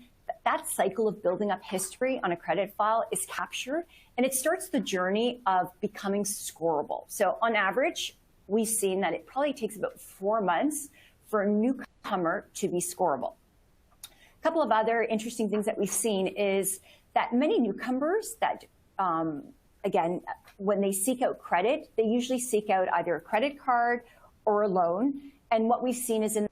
that cycle of building up history on a credit file is captured, and it starts the journey of becoming scorable. So on average, we've seen that it probably takes about 4 months for a newcomer to be scorable. A couple of other interesting things that we've seen is that many newcomers that, again, when they seek out credit, they usually seek out either a credit card or a loan. And what we've seen is in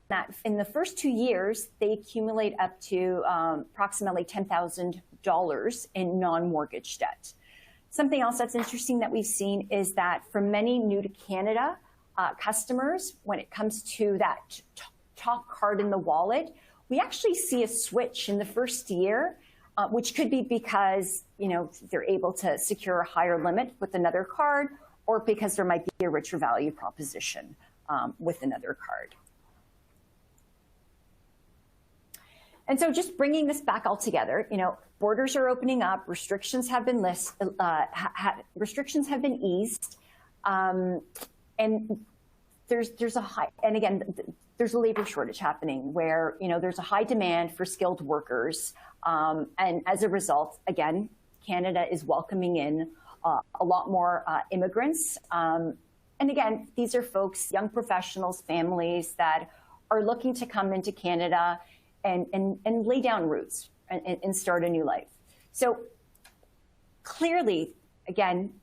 the first 2 years, they accumulate up to approximately $10,000 in non-mortgage debt. Something else that's interesting that we've seen is that for many new to Canada customers, when it comes to that top card in the wallet, we actually see a switch in the first year, which could be because they're able to secure a higher limit with another card, or because there might be a richer value proposition with another card. And so just bringing this back all together, borders are opening up, restrictions have been eased, and there's a high, and again, there's a labor shortage happening where, there's a high demand for skilled workers. And as a result, again, Canada is welcoming in a lot more immigrants. And again, these are folks, young professionals, families that are looking to come into Canada and lay down roots and start a new life. So clearly, again,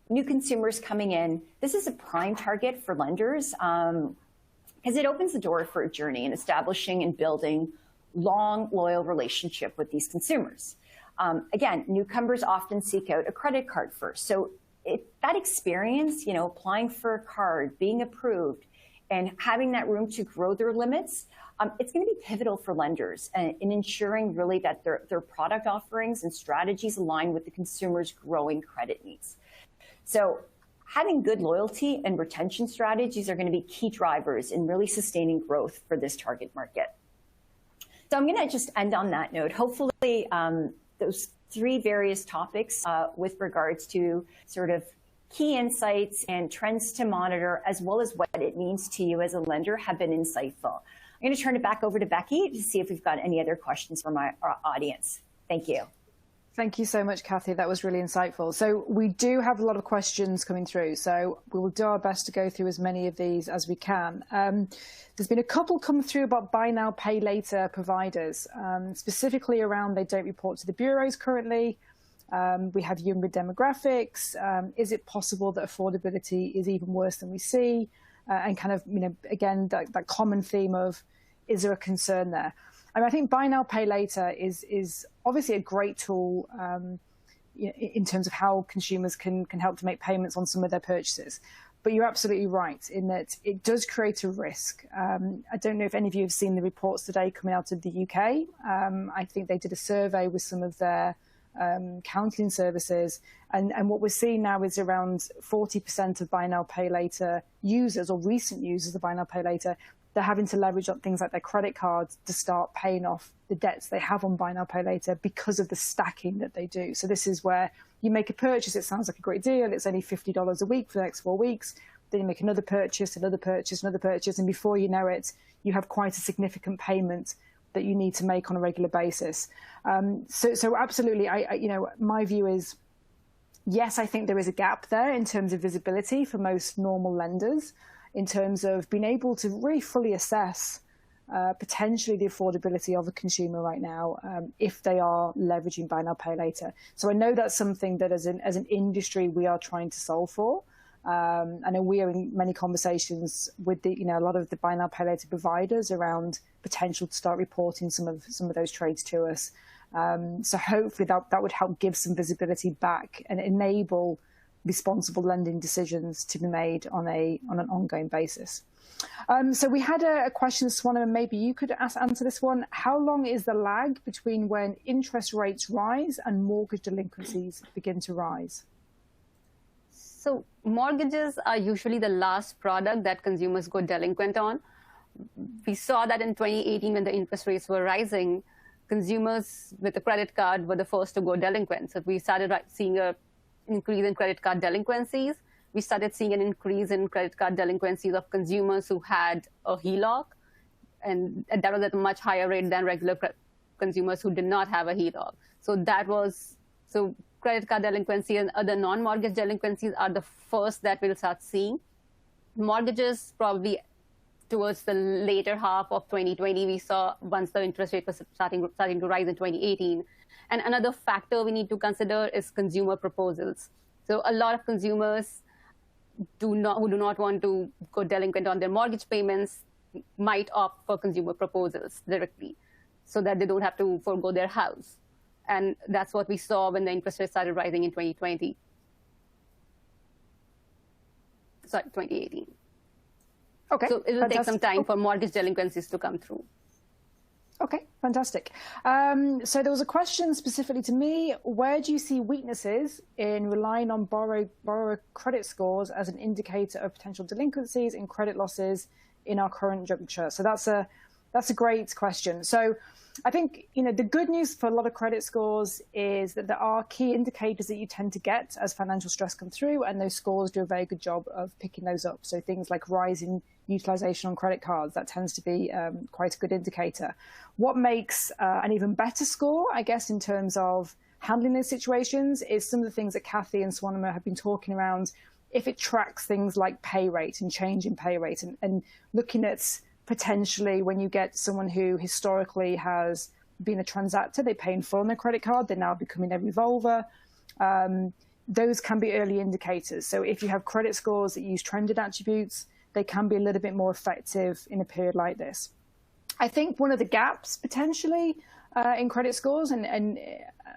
new consumers coming in, this is a prime target for lenders because it opens the door for a journey in establishing and building long, loyal relationship with these consumers. Again, newcomers often seek out a credit card first. So that experience, applying for a card, being approved, and having that room to grow their limits, it's going to be pivotal for lenders in ensuring really that their product offerings and strategies align with the consumer's growing credit needs. So having good loyalty and retention strategies are going to be key drivers in really sustaining growth for this target market. So I'm going to just end on that note. Hopefully those 3 various topics with regards to sort of key insights and trends to monitor, as well as what it means to you as a lender, have been insightful. I'm going to turn it back over to Becky to see if we've got any other questions from our audience. Thank you. Thank you so much, Kathy. That was really insightful. So we do have a lot of questions coming through, so we will do our best to go through as many of these as we can. There's been a couple come through about buy now, pay later providers, specifically around they don't report to the bureaus currently. We have younger demographics. Is it possible that affordability is even worse than we see? And kind of, again, that common theme of, is there a concern there? I think buy now, pay later is obviously a great tool in terms of how consumers can help to make payments on some of their purchases. But you're absolutely right in that it does create a risk. I don't know if any of you have seen the reports today coming out of the UK. I think they did a survey with some of their counselling services. And what we're seeing now is around 40% of buy now, pay later users, or recent users of buy now, pay later, they're having to leverage on things like their credit cards to start paying off the debts they have on buy now, pay later because of the stacking that they do. So this is where you make a purchase, it sounds like a great deal, it's only $50 a week for the next 4 weeks, then you make another purchase, another purchase, another purchase, and before you know it, you have quite a significant payment that you need to make on a regular basis. So absolutely, my view is, yes, I think there is a gap there in terms of visibility for most normal lenders, in terms of being able to really fully assess potentially the affordability of a consumer right now if they are leveraging buy now, pay later. So I know that's something that as an industry we are trying to solve for. I know we are in many conversations with a lot of the buy now, pay later providers around potential to start reporting some of those trades to us. So hopefully that would help give some visibility back and enable responsible lending decisions to be made on an ongoing basis. So we had a question, Swanna, maybe you could answer this one. How long is the lag between when interest rates rise and mortgage delinquencies begin to rise? So mortgages are usually the last product that consumers go delinquent on. We saw that in 2018 when the interest rates were rising, consumers with a credit card were the first to go delinquent. So we started seeing an increase in credit card delinquencies. We started seeing an increase in credit card delinquencies of consumers who had a Heloc, and that was at a much higher rate than regular consumers who did not have a Heloc. So credit card delinquency and other non-mortgage delinquencies are the first that we'll start seeing. Mortgages, probably towards the later half of 2020, we saw once the interest rate was starting to rise in 2018. And another factor we need to consider is consumer proposals. So a lot of consumers who do not want to go delinquent on their mortgage payments might opt for consumer proposals directly so that they don't have to forego their house. And that's what we saw when the interest rate started rising in 2018. Okay. So it will take some time for mortgage delinquencies to come through. Okay, fantastic. So there was a question specifically to me. Where do you see weaknesses in relying on borrower credit scores as an indicator of potential delinquencies and credit losses in our current juncture? So that's a great question. So I think, the good news for a lot of credit scores is that there are key indicators that you tend to get as financial stress come through, and those scores do a very good job of picking those up. So things like rising utilization on credit cards, that tends to be quite a good indicator. What makes an even better score, I guess, in terms of handling those situations is some of the things that Kathy and Swanima have been talking around. If it tracks things like pay rate and change in pay rate and looking at potentially when you get someone who historically has been a transactor, they pay in full on their credit card, they're now becoming a revolver. Those can be early indicators. So if you have credit scores that use trended attributes, they can be a little bit more effective in a period like this. I think one of the gaps potentially in credit scores, and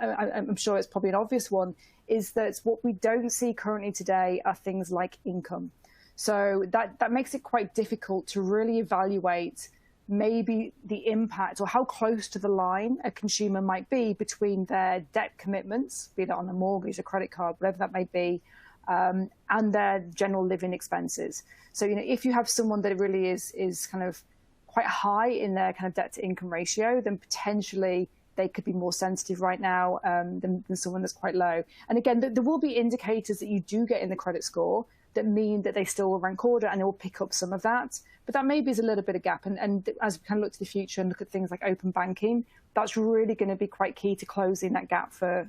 I'm sure it's probably an obvious one, is that what we don't see currently today are things like income. So that makes it quite difficult to really evaluate maybe the impact or how close to the line a consumer might be between their debt commitments, be that on a mortgage, a credit card, whatever that may be, and their general living expenses. So, if you have someone that really is kind of quite high in their kind of debt to income ratio, then potentially they could be more sensitive right now than someone that's quite low. And again, there will be indicators that you do get in the credit score that mean that they still will rank order and they will pick up some of that. But that maybe is a little bit of gap. And as we kind of look to the future and look at things like open banking, that's really going to be quite key to closing that gap for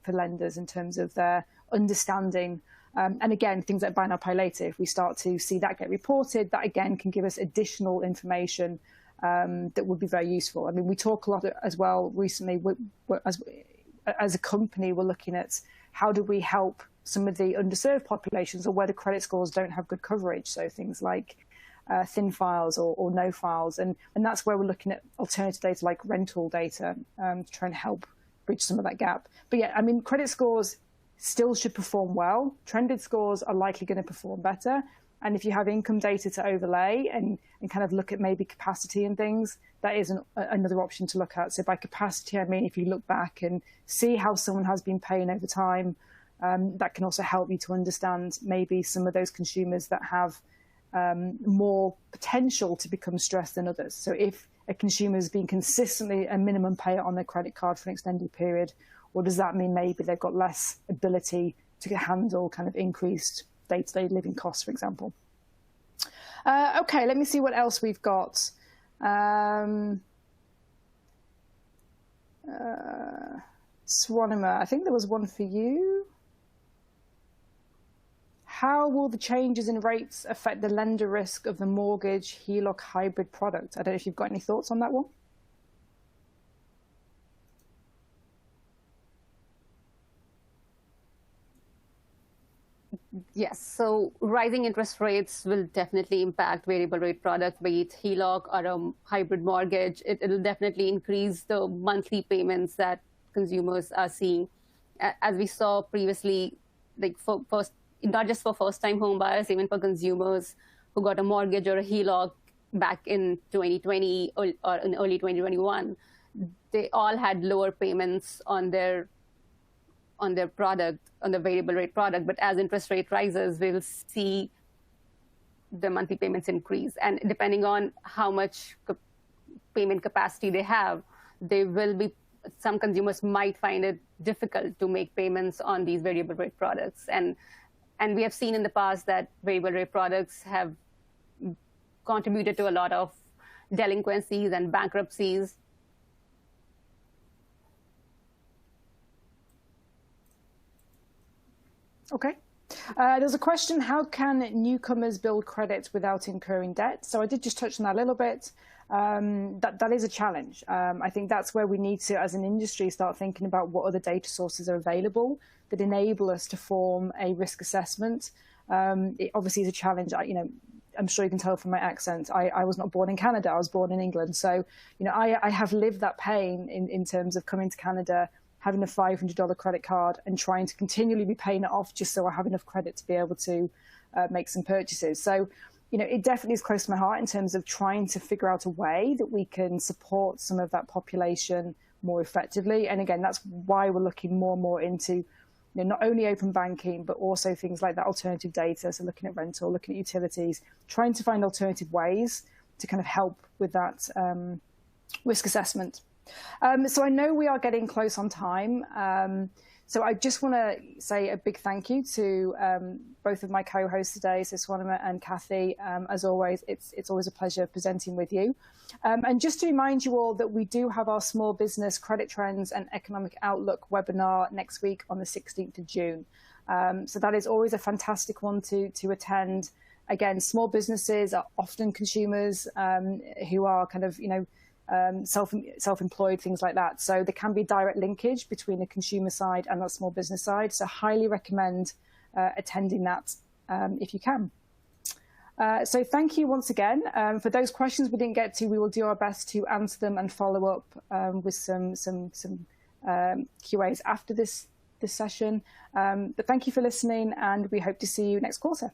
lenders in terms of their understanding. And again, things like buy now, pay later, if we start to see that get reported, that again can give us additional information that would be very useful. I mean, we talk a lot as well recently, as a company, we're looking at how do we help some of the underserved populations or where the credit scores don't have good coverage. So things like thin files or no files. And that's where we're looking at alternative data like rental data to try and help bridge some of that gap. But yeah, I mean, credit scores still should perform well. Trended scores are likely going to perform better. And if you have income data to overlay and kind of look at maybe capacity and things, that is another option to look at. So by capacity, I mean, if you look back and see how someone has been paying over time, that can also help you to understand maybe some of those consumers that have more potential to become stressed than others. So if a consumer has been consistently a minimum payer on their credit card for an extended period, or does that mean maybe they've got less ability to handle kind of increased day-to-day living costs, for example? Okay, let me see what else we've got. Swanima, I think there was one for you. How will the changes in rates affect the lender risk of the mortgage Heloc hybrid product? I don't know if you've got any thoughts on that one. Yes, so rising interest rates will definitely impact variable rate products, be it Heloc or a hybrid mortgage. It'll definitely increase the monthly payments that consumers are seeing. As we saw previously, like for first, not just for first-time home buyers, even for consumers who got a mortgage or a Heloc back in 2020 or in early 2021, they all had lower payments on their product, on the variable rate product. But as interest rate rises, we'll see the monthly payments increase. And depending on how much payment capacity they have, some consumers might find it difficult to make payments on these variable rate products. And we have seen in the past that variable rate products have contributed to a lot of delinquencies and bankruptcies. Okay. There's a question, how can newcomers build credit without incurring debt? So I did just touch on that a little bit. That is a challenge. I think that's where we need to, as an industry, start thinking about what other data sources are available that enable us to form a risk assessment. It obviously is a challenge. I'm sure you can tell from my accent, I was not born in Canada, I was born in England. So, I have lived that pain in terms of coming to Canada, having a $500 credit card and trying to continually be paying it off just so I have enough credit to be able to make some purchases. So, it definitely is close to my heart in terms of trying to figure out a way that we can support some of that population more effectively. And again, that's why we're looking more and more into not only open banking, but also things like that alternative data. So looking at rental, looking at utilities, trying to find alternative ways to kind of help with that risk assessment. So I know we are getting close on time. So I just want to say a big thank you to both of my co-hosts today, so Swanima and Kathy. As always, it's always a pleasure presenting with you. And just to remind you all that we do have our Small Business Credit Trends and Economic Outlook webinar next week on the 16th of June. So that is always a fantastic one to attend. Again, small businesses are often consumers who are kind of, self-employed, things like that. So there can be direct linkage between the consumer side and that small business side. So highly recommend attending that if you can. So thank you once again. For those questions we didn't get to, we will do our best to answer them and follow up with some QAs after this session. But thank you for listening, and we hope to see you next quarter.